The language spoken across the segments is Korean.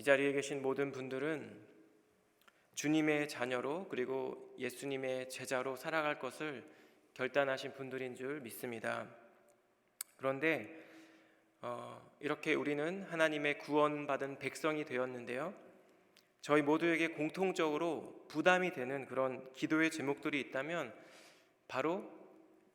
자리에 계신 모든 분들은 주님의 자녀로 그리고 예수님의 제자로 살아갈 것을 결단하신 분들인 줄 믿습니다. 그런데 이렇게 우리는 하나님의 구원받은 백성이 되었는데요, 저희 모두에게 공통적으로 부담이 되는 그런 기도의 제목들이 있다면 바로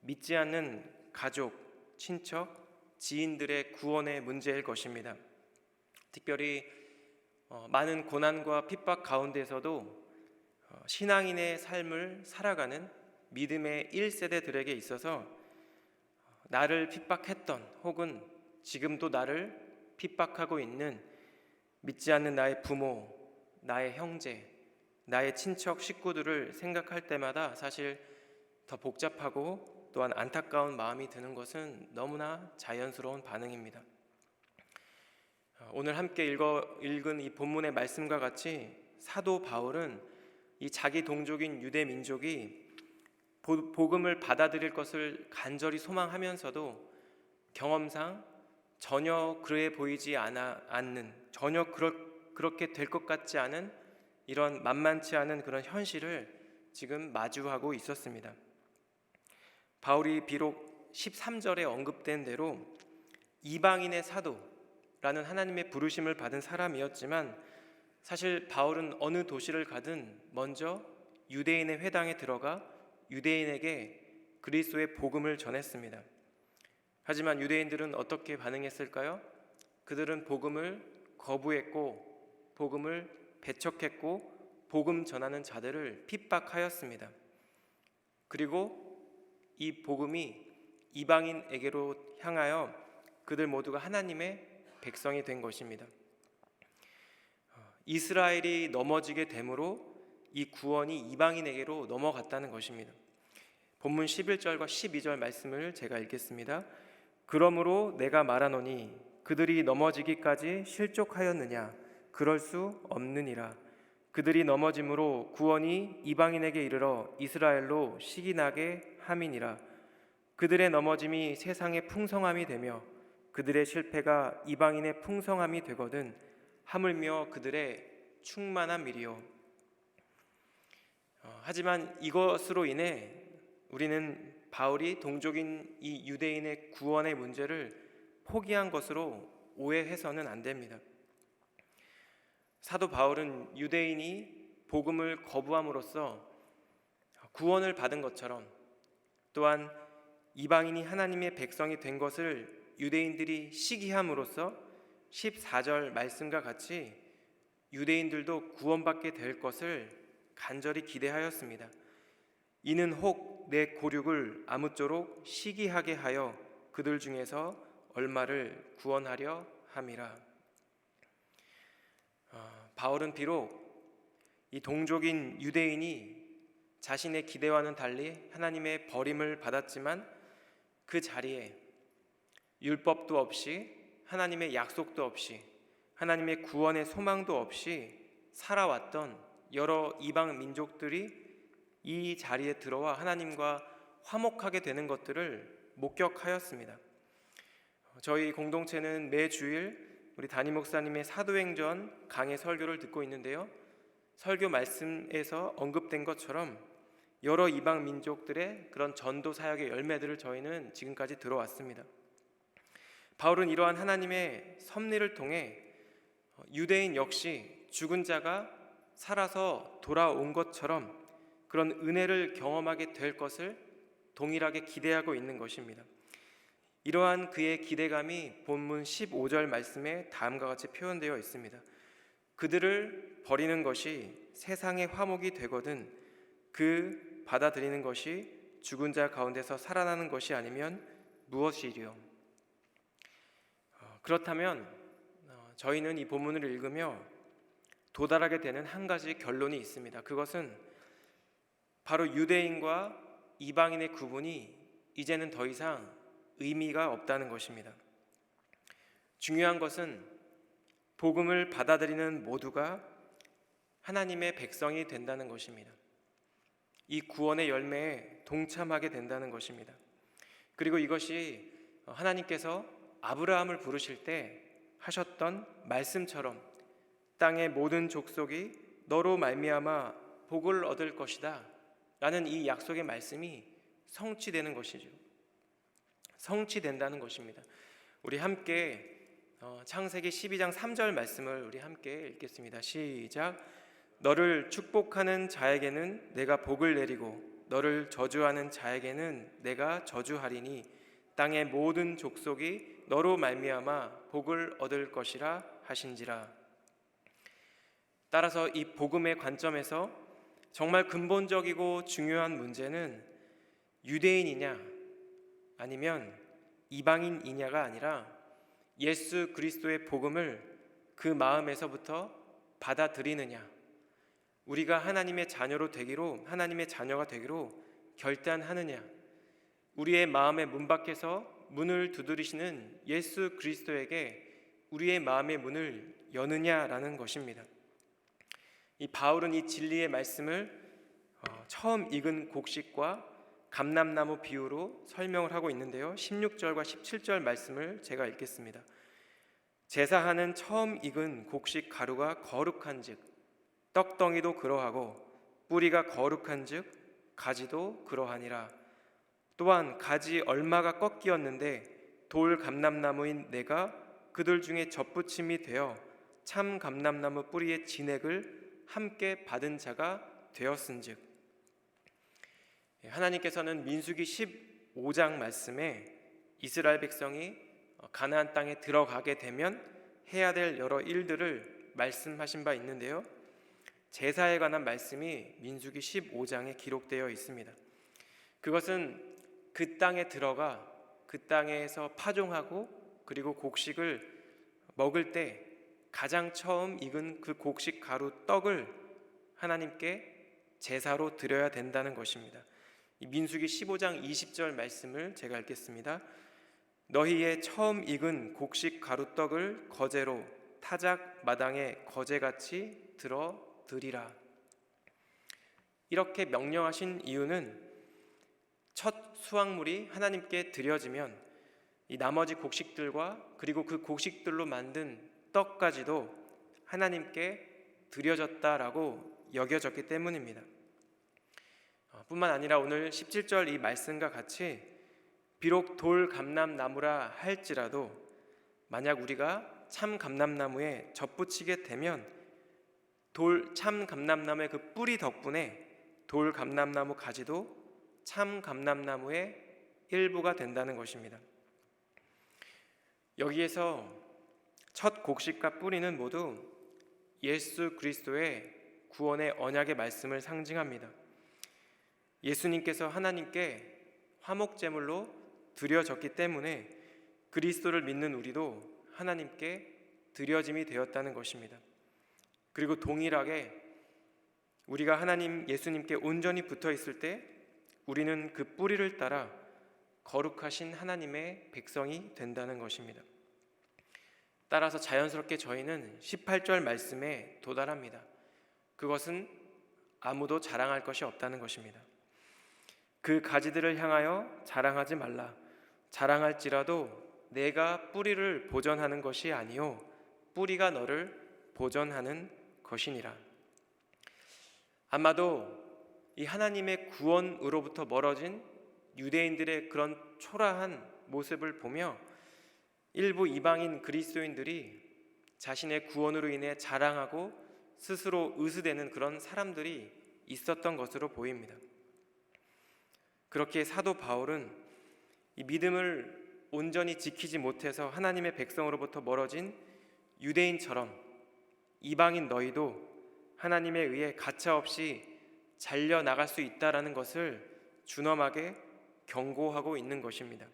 믿지 않는 가족, 친척, 지인들의 구원의 문제일 것입니다. 특별히 많은 고난과 핍박 가운데서도 신앙인의 삶을 살아가는 믿음의 1세대들에게 있어서 나를 핍박했던 혹은 지금도 나를 핍박하고 있는 믿지 않는 나의 부모, 나의 형제, 나의 친척 식구들을 생각할 때마다 사실 더 복잡하고 또한 안타까운 마음이 드는 것은 너무나 자연스러운 반응입니다. 오늘 함께 읽은 이 본문의 말씀과 같이 사도 바울은 이 자기 동족인 유대 민족이 복음을 받아들일 것을 간절히 소망하면서도 경험상 전혀 그래 보이지 않는, 전혀 그렇게 될 것 같지 않은 이런 만만치 않은 그런 현실을 지금 마주하고 있었습니다. 바울이 비록 13절에 언급된 대로 이방인의 사도라는 하나님의 부르심을 받은 사람이었지만 사실 바울은 어느 도시를 가든 먼저 유대인의 회당에 들어가 유대인에게 그리스도의 복음을 전했습니다. 하지만 유대인들은 어떻게 반응했을까요? 그들은 복음을 거부했고 복음을 배척했고 복음 전하는 자들을 핍박하였습니다. 그리고 이 복음이 이방인에게로 향하여 그들 모두가 하나님의 백성이 된 것입니다. 이스라엘이 넘어지게 됨으로 이 구원이 이방인에게로 넘어갔다는 것입니다. 본문 11절과 12절 말씀을 제가 읽겠습니다. 그러므로 내가 말하노니 그들이 넘어지기까지 실족하였느냐? 그럴 수 없느니라. 그들이 넘어짐으로 구원이 이방인에게 이르러 이스라엘로 시기나게 함이니라. 그들의 넘어짐이 세상의 풍성함이 되며 그들의 실패가 이방인의 풍성함이 되거든 하물며 그들의 충만한 미리요. 하지만 이것으로 인해 우리는 바울이 동족인 이 유대인의 구원의 문제를 포기한 것으로 오해해서는 안 됩니다. 사도 바울은 유대인이 복음을 거부함으로써 구원을 받은 것처럼 또한 이방인이 하나님의 백성이 된 것을 유대인들이 시기함으로써 14절 말씀과 같이 유대인들도 구원받게 될 것을 간절히 기대하였습니다. 이는 혹 내 고륙을 아무쪼록 시기하게 하여 그들 중에서 얼마를 구원하려 함이라. 바울은 비록 이 동족인 유대인이 자신의 기대와는 달리 하나님의 버림을 받았지만 그 자리에 율법도 없이 하나님의 약속도 없이 하나님의 구원의 소망도 없이 살아왔던 여러 이방 민족들이 이 자리에 들어와 하나님과 화목하게 되는 것들을 목격하였습니다. 저희 공동체는 매주일 우리 담임 목사님의 사도행전 강해 설교를 듣고 있는데요, 설교 말씀에서 언급된 것처럼 여러 이방 민족들의 그런 전도 사역의 열매들을 저희는 지금까지 들어왔습니다. 바울은 이러한 하나님의 섭리를 통해 유대인 역시 죽은 자가 살아서 돌아온 것처럼 그런 은혜를 경험하게 될 것을 동일하게 기대하고 있는 것입니다. 이러한 그의 기대감이 본문 15절 말씀에 다음과 같이 표현되어 있습니다. 그들을 버리는 것이 세상의 화목이 되거든 그 받아들이는 것이 죽은 자 가운데서 살아나는 것이 아니면 무엇이리요? 그렇다면 저희는 이 본문을 읽으며 도달하게 되는 한 가지 결론이 있습니다. 그것은 바로 유대인과 이방인의 구분이 이제는 더 이상 의미가 없다는 것입니다. 중요한 것은 복음을 받아들이는 모두가 하나님의 백성이 된다는 것입니다. 이 구원의 열매에 동참하게 된다는 것입니다. 그리고 이것이 하나님께서 아브라함을 부르실 때 하셨던 말씀처럼 땅의 모든 족속이 너로 말미암아 복을 얻을 것이다 라는 이 약속의 말씀이 성취되는 것이죠. 성취된다는 것입니다. 우리 함께 창세기 12장 3절 말씀을 우리 함께 읽겠습니다. 시작. 너를 축복하는 자에게는 내가 복을 내리고 너를 저주하는 자에게는 내가 저주하리니 땅의 모든 족속이 너로 말미암아 복을 얻을 것이라 하신지라. 따라서 이 복음의 관점에서 정말 근본적이고 중요한 문제는 유대인이냐 아니면 이방인이냐가 아니라 예수 그리스도의 복음을 그 마음에서부터 받아들이느냐, 우리가 하나님의 자녀가 되기로 결단하느냐, 우리의 마음의 문 밖에서 문을 두드리시는 예수 그리스도에게 우리의 마음의 문을 여느냐라는 것입니다. 이 바울은 이 진리의 말씀을 처음 익은 곡식과 감람나무 비유로 설명을 하고 있는데요, 16절과 17절 말씀을 제가 읽겠습니다. 제사하는 처음 익은 곡식 가루가 거룩한즉 떡덩이도 그러하고 뿌리가 거룩한즉 가지도 그러하니라. 또한 가지 얼마가 꺾이었는데 돌 감람나무인 내가 그들 중에 접붙임이 되어 참 감람나무 뿌리의 진액을 함께 받은 자가 되었은즉. 하나님께서는 민수기 15장 말씀에 이스라엘 백성이 가나안 땅에 들어가게 되면 해야 될 여러 일들을 말씀하신 바 있는데요, 제사에 관한 말씀이 민수기 15장에 기록되어 있습니다. 그것은 그 땅에 들어가 그 땅에서 파종하고 그리고 곡식을 먹을 때 가장 처음 익은 그 곡식 가루 떡을 하나님께 제사로 드려야 된다는 것입니다. 이 민수기 15장 20절 말씀을 제가 읽겠습니다. 너희의 처음 익은 곡식 가루 떡을 거제로 타작 마당에 거제같이 들어 드리라. 이렇게 명령하신 이유는 첫 수확물이 하나님께 드려지면 이 나머지 곡식들과 그리고 그 곡식들로 만든 떡까지도 하나님께 드려졌다라고 여겨졌기 때문입니다. 뿐만 아니라 오늘 17절 이 말씀과 같이 비록 돌 감람나무라 할지라도 만약 우리가 참 감람나무에 접붙이게 되면 참 감람나무의 그 뿌리 덕분에 돌 감람나무 가지도 참 감람나무의 일부가 된다는 것입니다. 여기에서 첫 곡식과 뿌리는 모두 예수 그리스도의 구원의 언약의 말씀을 상징합니다. 예수님께서 하나님께 화목제물로 드려졌기 때문에 그리스도를 믿는 우리도 하나님께 드려짐이 되었다는 것입니다. 그리고 동일하게 우리가 하나님 예수님께 온전히 붙어 있을 때 우리는 그 뿌리를 따라 거룩하신 하나님의 백성이 된다는 것입니다. 따라서 자연스럽게 저희는 18절 말씀에 도달합니다. 그것은 아무도 자랑할 것이 없다는 것입니다. 그 가지들을 향하여 자랑하지 말라. 자랑할지라도 내가 뿌리를 보전하는 것이 아니요 뿌리가 너를 보전하는 것이니라. 아마도 이 하나님의 구원으로부터 멀어진 유대인들의 그런 초라한 모습을 보며 일부 이방인 그리스도인들이 자신의 구원으로 인해 자랑하고 스스로 의스대는 그런 사람들이 있었던 것으로 보입니다. 그렇게 사도 바울은 이 믿음을 온전히 지키지 못해서 하나님의 백성으로부터 멀어진 유대인처럼 이방인 너희도 하나님에 의해 가차없이 잘려나갈 수 있다라는 것을 준엄하게 경고하고 있는 것입니다.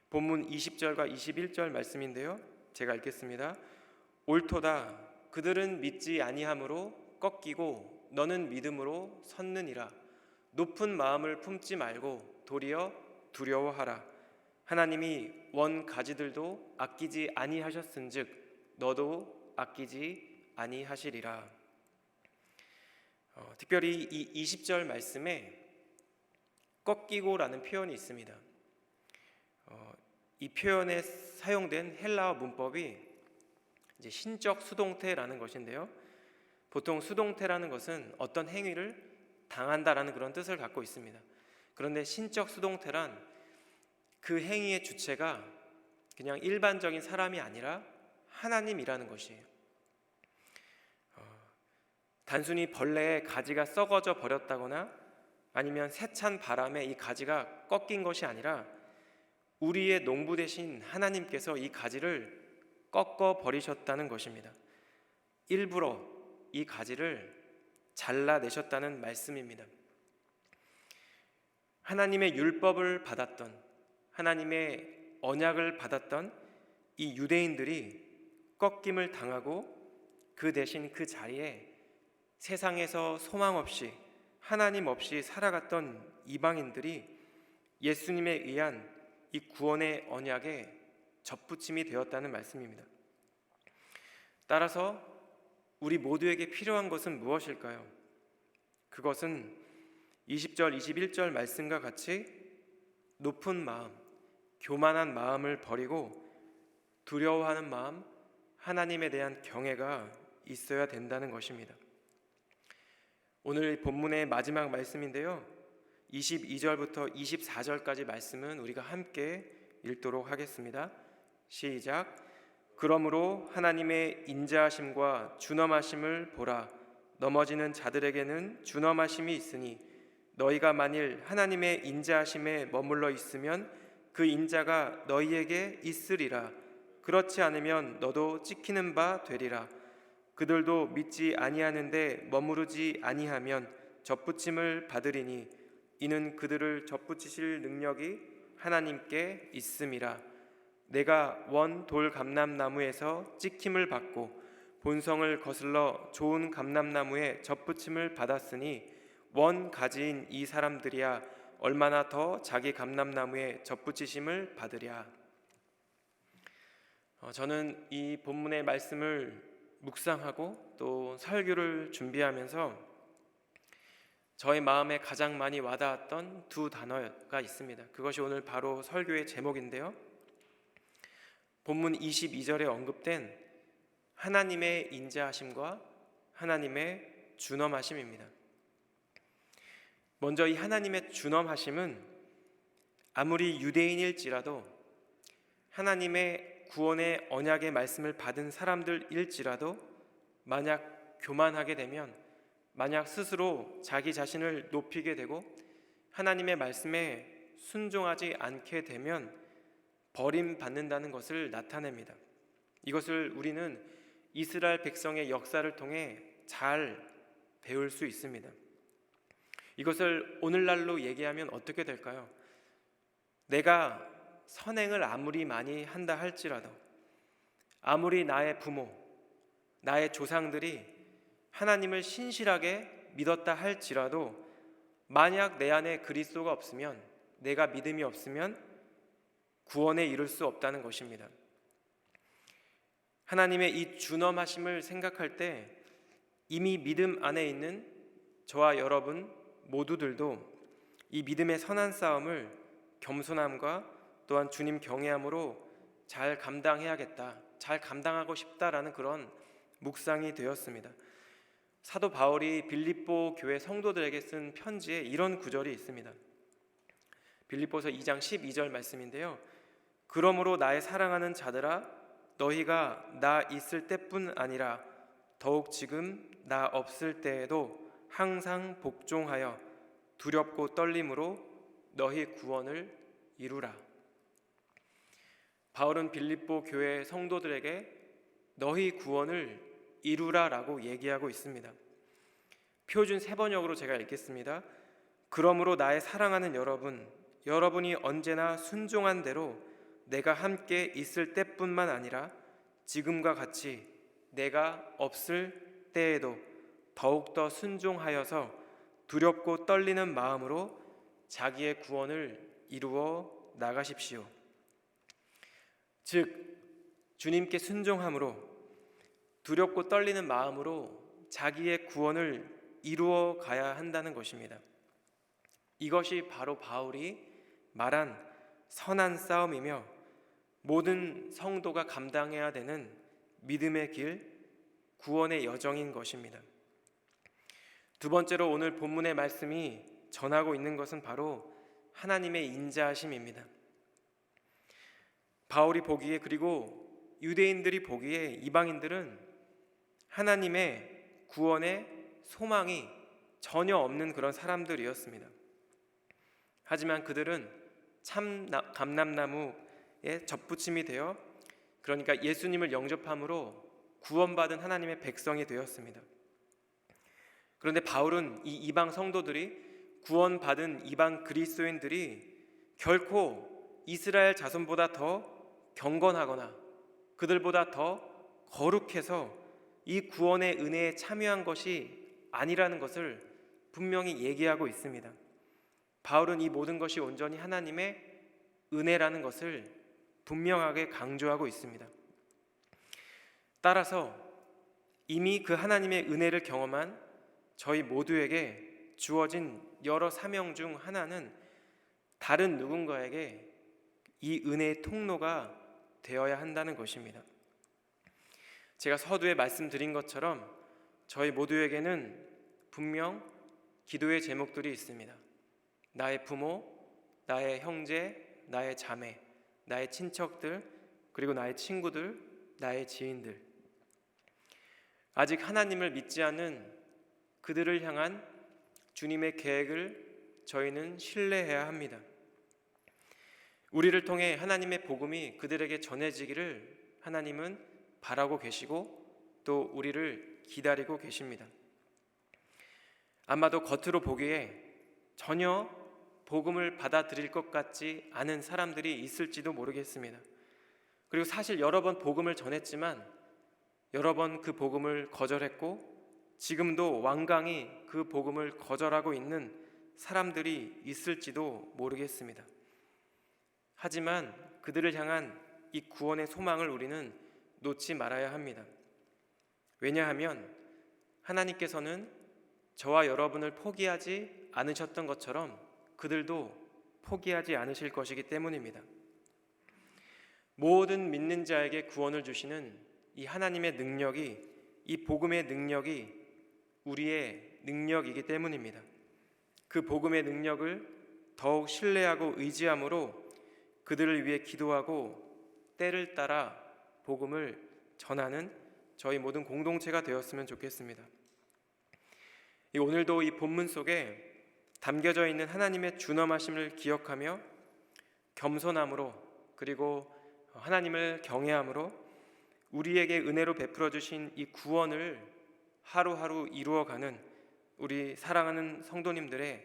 본문 20절과 21절 말씀인데요, 제가 읽겠습니다. 옳도다. 그들은 믿지 아니함으로 꺾이고 너는 믿음으로 섰느니라. 높은 마음을 품지 말고 도리어 두려워하라. 하나님이 원 가지들도 아끼지 아니하셨은즉 너도 아끼지 아니하시리라. 특별히 이 20절 말씀에 꺾이고라는 표현이 있습니다. 이 표현에 사용된 헬라어 문법이 이제 신적 수동태라는 것인데요. 보통 수동태라는 것은 어떤 행위를 당한다라는 그런 뜻을 갖고 있습니다. 그런데 신적 수동태란 그 행위의 주체가 그냥 일반적인 사람이 아니라 하나님이라는 것이에요. 단순히 벌레의 가지가 썩어져 버렸다거나 아니면 세찬 바람에 이 가지가 꺾인 것이 아니라 우리의 농부 되신 하나님께서 이 가지를 꺾어 버리셨다는 것입니다. 일부러 이 가지를 잘라내셨다는 말씀입니다. 하나님의 율법을 받았던, 하나님의 언약을 받았던 이 유대인들이 꺾임을 당하고 그 대신 그 자리에 세상에서 소망 없이 하나님 없이 살아갔던 이방인들이 예수님에 의한 이 구원의 언약에 접붙임이 되었다는 말씀입니다. 따라서 우리 모두에게 필요한 것은 무엇일까요? 그것은 20절, 21절 말씀과 같이 높은 마음, 교만한 마음을 버리고 두려워하는 마음, 하나님에 대한 경외가 있어야 된다는 것입니다. 오늘 본문의 마지막 말씀인데요, 22절부터 24절까지 말씀은 우리가 함께 읽도록 하겠습니다. 시작. 그러므로 하나님의 인자하심과 준엄하심을 보라. 넘어지는 자들에게는 준엄하심이 있으니 너희가 만일 하나님의 인자하심에 머물러 있으면 그 인자가 너희에게 있으리라. 그렇지 않으면 너도 찍히는 바 되리라. 그들도 믿지 아니하는데 머무르지 아니하면 접붙임을 받으리니 이는 그들을 접붙이실 능력이 하나님께 있음이라. 내가 원 돌 감람나무에서 찍힘을 받고 본성을 거슬러 좋은 감람나무에 접붙임을 받았으니 원 가지인 이 사람들이야 얼마나 더 자기 감람나무에 접붙이심을 받으랴. 저는 이 본문의 말씀을 묵상하고 또 설교를 준비하면서 저의 마음에 가장 많이 와닿았던 두 단어가 있습니다. 그것이 오늘 바로 설교의 제목인데요, 본문 22절에 언급된 하나님의 인자하심과 하나님의 준엄하심입니다. 먼저 이 하나님의 준엄하심은 아무리 유대인일지라도 하나님의 구원의 언약의 말씀을 받은 사람들일지라도 만약 교만하게 되면, 만약 스스로 자기 자신을 높이게 되고 하나님의 말씀에 순종하지 않게 되면 버림받는다는 것을 나타냅니다. 이것을 우리는 이스라엘 백성의 역사를 통해 잘 배울 수 있습니다. 이것을 오늘날로 얘기하면 어떻게 될까요? 내가 선행을 아무리 많이 한다 할지라도, 아무리 나의 부모, 나의 조상들이 하나님을 신실하게 믿었다 할지라도 만약 내 안에 그리스도가 없으면, 내가 믿음이 없으면 구원에 이를 수 없다는 것입니다. 하나님의 이 준엄하심을 생각할 때 이미 믿음 안에 있는 저와 여러분 모두들도 이 믿음의 선한 싸움을 겸손함과 또한 주님 경외함으로 잘 감당해야겠다, 잘 감당하고 싶다라는 그런 묵상이 되었습니다. 사도 바울이 빌립보 교회 성도들에게 쓴 편지에 이런 구절이 있습니다. 빌립보서 2장 12절 말씀인데요, 그러므로 나의 사랑하는 자들아, 너희가 나 있을 때뿐 아니라 더욱 지금 나 없을 때에도 항상 복종하여 두렵고 떨림으로 너희 구원을 이루라. 바울은 빌립보 교회 성도들에게 너희 구원을 이루라라고 얘기하고 있습니다. 표준 세번역으로 제가 읽겠습니다. 그러므로 나의 사랑하는 여러분, 여러분이 언제나 순종한 대로 내가 함께 있을 때뿐만 아니라 지금과 같이 내가 없을 때에도 더욱더 순종하여서 두렵고 떨리는 마음으로 자기의 구원을 이루어 나가십시오. 즉, 주님께 순종함으로 두렵고 떨리는 마음으로 자기의 구원을 이루어 가야 한다는 것입니다. 이것이 바로 바울이 말한 선한 싸움이며 모든 성도가 감당해야 되는 믿음의 길, 구원의 여정인 것입니다. 두 번째로 오늘 본문의 말씀이 전하고 있는 것은 바로 하나님의 인자하심입니다. 바울이 보기에, 그리고 유대인들이 보기에 이방인들은 하나님의 구원의 소망이 전혀 없는 그런 사람들이었습니다. 하지만 그들은 참 감람나무에 접붙임이 되어, 그러니까 예수님을 영접함으로 구원받은 하나님의 백성이 되었습니다. 그런데 바울은 이 이방 성도들이, 구원받은 이방 그리스도인들이 결코 이스라엘 자손보다 더 경건하거나 그들보다 더 거룩해서 이 구원의 은혜에 참여한 것이 아니라는 것을 분명히 얘기하고 있습니다. 바울은 이 모든 것이 온전히 하나님의 은혜라는 것을 분명하게 강조하고 있습니다. 따라서 이미 그 하나님의 은혜를 경험한 저희 모두에게 주어진 여러 사명 중 하나는 다른 누군가에게 이 은혜의 통로가 되어야 한다는 것입니다. 제가 서두에 말씀드린 것처럼 저희 모두에게는 분명 기도의 제목들이 있습니다. 나의 부모, 나의 형제, 나의 자매, 나의 친척들, 그리고 나의 친구들, 나의 지인들. 아직 하나님을 믿지 않는 그들을 향한 주님의 계획을 저희는 신뢰해야 합니다. 우리를 통해 하나님의 복음이 그들에게 전해지기를 하나님은 바라고 계시고 또 우리를 기다리고 계십니다. 아마도 겉으로 보기에 전혀 복음을 받아들일 것 같지 않은 사람들이 있을지도 모르겠습니다. 그리고 사실 여러 번 복음을 전했지만 여러 번 그 복음을 거절했고 지금도 완강히 그 복음을 거절하고 있는 사람들이 있을지도 모르겠습니다. 하지만 그들을 향한 이 구원의 소망을 우리는 놓지 말아야 합니다. 왜냐하면 하나님께서는 저와 여러분을 포기하지 않으셨던 것처럼 그들도 포기하지 않으실 것이기 때문입니다. 모든 믿는 자에게 구원을 주시는 이 하나님의 능력이, 이 복음의 능력이 우리의 능력이기 때문입니다. 그 복음의 능력을 더욱 신뢰하고 의지함으로 그들을 위해 기도하고 때를 따라 복음을 전하는 저희 모든 공동체가 되었으면 좋겠습니다. 오늘도 이 본문 속에 담겨져 있는 하나님의 준엄하심을 기억하며 겸손함으로, 그리고 하나님을 경외함으로 우리에게 은혜로 베풀어 주신 이 구원을 하루하루 이루어가는 우리 사랑하는 성도님들의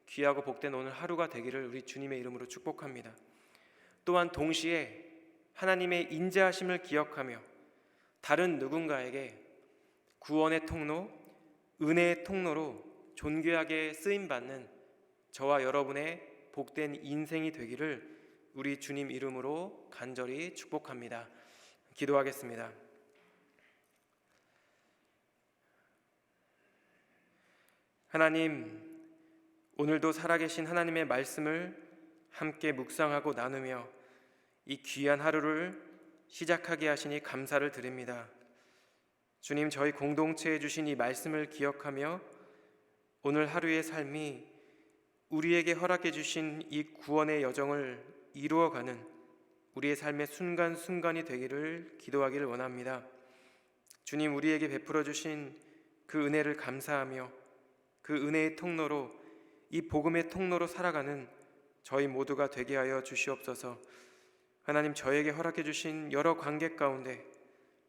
귀하고 복된 오늘 하루가 되기를 우리 주님의 이름으로 축복합니다. 또한 동시에 하나님의 인자하심을 기억하며 다른 누군가에게 구원의 통로, 은혜의 통로로 존귀하게 쓰임받는 저와 여러분의 복된 인생이 되기를 우리 주님 이름으로 간절히 축복합니다. 기도하겠습니다. 하나님, 오늘도 살아계신 하나님의 말씀을 함께 묵상하고 나누며 이 귀한 하루를 시작하게 하시니 감사를 드립니다. 주님, 저희 공동체에 주신 이 말씀을 기억하며 오늘 하루의 삶이 우리에게 허락해 주신 이 구원의 여정을 이루어가는 우리의 삶의 순간순간이 되기를 기도하기를 원합니다. 주님, 우리에게 베풀어 주신 그 은혜를 감사하며 그 은혜의 통로로, 이 복음의 통로로 살아가는 저희 모두가 되게 하여 주시옵소서. 하나님, 저에게 허락해 주신 여러 관계 가운데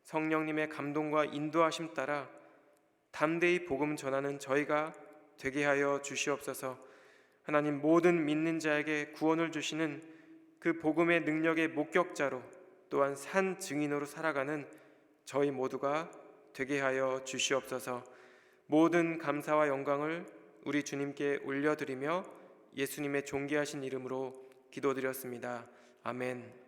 성령님의 감동과 인도하심 따라 담대히 복음 전하는 저희가 되게 하여 주시옵소서. 하나님, 모든 믿는 자에게 구원을 주시는 그 복음의 능력의 목격자로, 또한 산 증인으로 살아가는 저희 모두가 되게 하여 주시옵소서. 모든 감사와 영광을 우리 주님께 올려드리며 예수님의 존귀하신 이름으로 기도드렸습니다. 아멘.